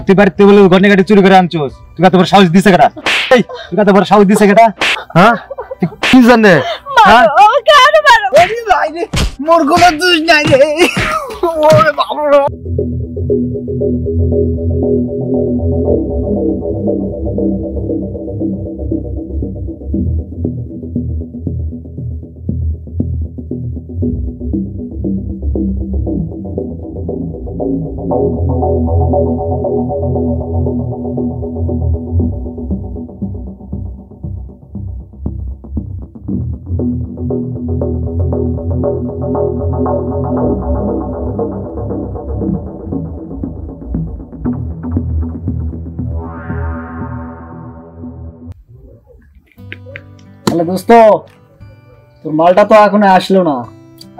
আর তুই বাড়িতে বলে গন্ডে গাড়ি চুরি করে আনছোস, তুই কত বড় সাহস দিছে কেডা? এই তুই কত বড় সাহস দিছে কেডা? হ্যাঁ কি জানে? হ্যাঁ কেন মারো? ওরে ভাই রে, মোর কোনো দোষ নাই রে। ওরে বাবা, দোস্ত তোর মালটা তো এখনো আসলো না।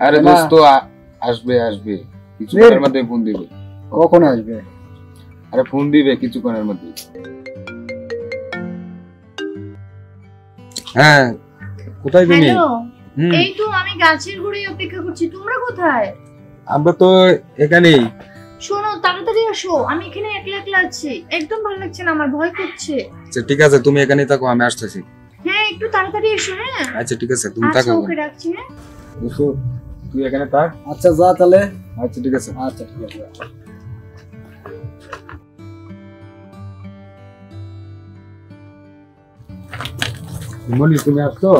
আরে দোস্ত আসবে আসবে কিছুক্ষণের মধ্যে ফোন দিবে। কখন আসবে? আরে ফোন দিবে কিছুক্ষণের মধ্যে। হ্যাঁ কোথায় তুমি? হ্যালো, এই তো আমি গাছের গোড়ায় অপেক্ষা করছি, তোমরা কোথায়? আমরা তো এখানেই। শোনো তাড়াতাড়ি আসো, আমি এখানে একলা একলা আছি, একদম ভালো লাগছে না, আমার ভয় করছে। আচ্ছা ঠিক আছে তুমি এখানেই থাকো, আমি আসতেছি। হ্যাঁ একটু তাড়াতাড়ি এসো। হ্যাঁ আচ্ছা ঠিক আছে তুমি আচ্ছা থাকো। ওকে রাখছি। হ্যাঁ দোস্ত তুই এখানে থাক। আচ্ছা যা তাহলে। আচ্ছা ঠিক আছে। আচ্ছা ঠিক আছে। মনি তুমি আসছো?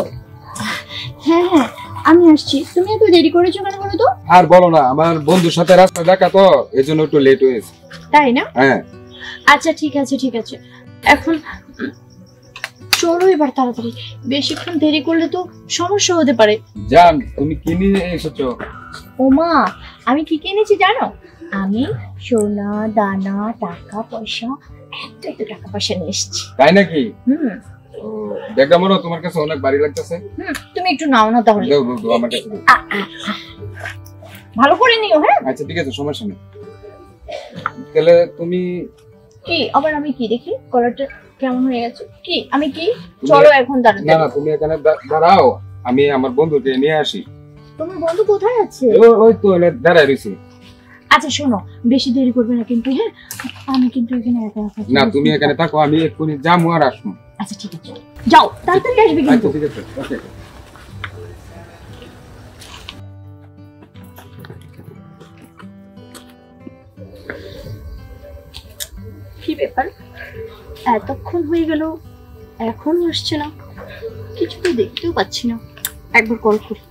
হ্যাঁ হ্যাঁ আমি আসছি, তুমি এত দেরি করেছো কেন বলো তো? আর বলো না, আমার বন্ধুর সাথে রাস্তা দেখা তো এজন্য একটু লেট হয়েছে। তাই না? হ্যাঁ আচ্ছা ঠিক আছে ঠিক আছে, এখন চলো এবার তাড়াতাড়ি, বেশিক্ষণ দেরি করলে তো সমস্যা হতে পারে। জান তুমি কি নিয়ে এসেছো? ওমা আমি কি কিনেছি জানো? আমি সোনা দানা টাকা পয়সা, একটা টাকা পয়সা নিয়ে এসেছি। তাই নাকি? হুম দেখা মনে তোমার কাছে অনেক ভারী লাগতেছে। তুমি একটু নাও না তাহলে। দাও দাও দাও আমার কাছে দাও। ভালো করে নিও। হ্যাঁ আচ্ছা ঠিক আছে সমস্যা নেই। তাহলে তুমি কি আবার আমি কি দেখি কলারটা কেমন হয়ে গেছে? কি আমি কি? চলো এখন না তাড়াতাড়ি। না তুমি এখানে দাঁড়াও, আমি আমার বন্ধুকে নিয়ে আসি। তোমার বন্ধু কোথায় আছে? ওই তো দাঁড়ায় রয়েছে। আচ্ছা শোনো বেশি দেরি করবে না কিন্তু। হ্যাঁ আমি কিন্তু এখানে একা একা। না তুমি এখানে থাকো, আমি এক্ষুনি যাবো আর আসবো। আচ্ছা ঠিক আছে যাও তাড়াতাড়ি আসবে কিন্তু। আচ্ছা ঠিক আছে ওকে। কি ব্যাপার, এতক্ষণ হয়ে গেল এখনো আসছে না, কিছু তো দেখতেও পাচ্ছি না। একবার কল করি।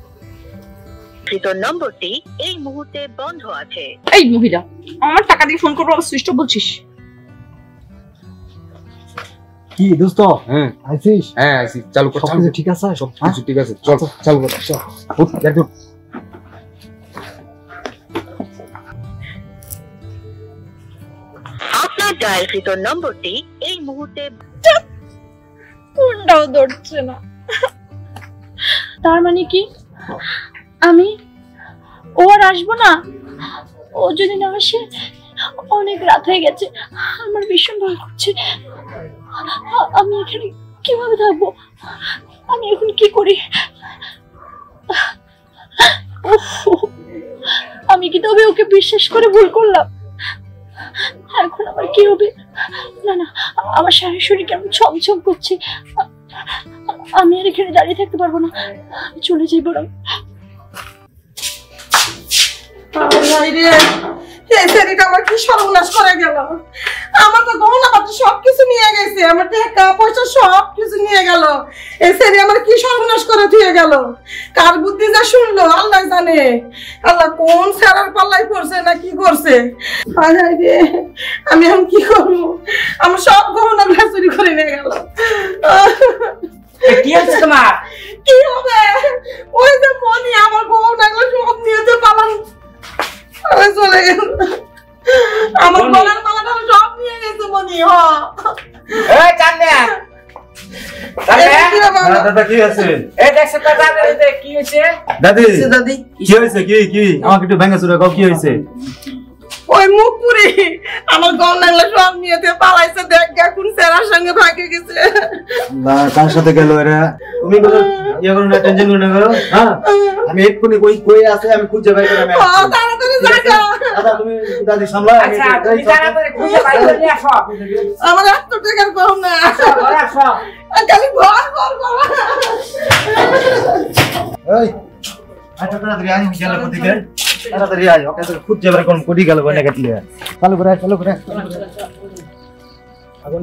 তোর নম্বরটি এই মুহূর্তে বন্ধ আছে। এই মহিলা আমার টাকা দিয়ে ফোন করবো, সুইচ অফ বলছিস? কি দোস্ত? হ্যাঁ আইছিস? হ্যাঁ আসি, চালু কর। সবকিছু ঠিক আছে? সবকিছু ঠিক আছে, চল চালু কর। উঠ, একদম। আপনার ডায়ালকৃত নম্বরটি এই মুহূর্তে ফোনটাও ধরছে না। তার মানে কি আমি ও আর আসবো না? ও যদি না আসে, অনেক রাত হয়ে গেছে, আমার ভীষণ ভয় করছে। আমি এখানে কিভাবে থাকবো? আমি এখন কি করি? আমি কি তবে ওকে বিশ্বাস করে ভুল করলাম? এখন আমার কি হবে? না না আমার সারা শরীর কেমন ছমছম করছে, আমি আর এখানে দাঁড়িয়ে থাকতে পারবো না, চলে যাই বরং। আমার কি সর্বনাশ করে গেল! আমার তো গহনা পাতি সবকিছু নিয়ে গেছে, আমার টাকা পয়সা সবকিছু নিয়ে গেল। এই সেরি আমার কি সর্বনাশ করে দিয়ে গেল! কার বুদ্ধি যা শুনলো আল্লাহ জানে। আল্লাহ কোন সারার পাল্লাই পড়ছে না কি করছে! আমি এখন কি করবো? আমার সব গহনা চুরি করে নিয়ে গেল। কি হচ্ছে তোমার? কি হবে? ওই যে মনি আমার গহনা সব নিয়ে যে পালান চলে গেল। আমার গলার মালাটা সব নিয়ে গেছে মনি। এই চান্দা দাদা কি আছে? এই দেখছ তো দাদা কি হয়েছে? দাদি দাদি কি হয়েছে? কি কি আমাকে একটু ভেঙে চুরে কও, কি হয়েছে? ওই মুখপুরি আমার গন্ডাগুলো সব নিয়েতে পালাইছে, দেখ গা কোন সেরার সঙ্গে ভাগে গেছে। না কার সাথে গেল এরা? তুমি কোনো ইয়ে করো না, টেনশন করো না করো। হ্যাঁ আমি এক্ষুনি কই আছে আমি খুঁজে বের করে আমি তাড়াতাড়ি জাগা। দাদা তুমি দাদি সামলা। আচ্ছা তুমি তাড়াতাড়ি খুঁজে বাইর করে নিয়ে আসো। আমার এত টাকার কম না, ঘরে আসো। খালি ঘর ঘর ঘর। এই আচ্ছা তাড়াতাড়ি আয় গেল কোদিকে, তাড়াতাড়ি আয় ওকে তো খুঁজে বের করুন কোদি গেল বনে কাটলে। চালু করে আগুন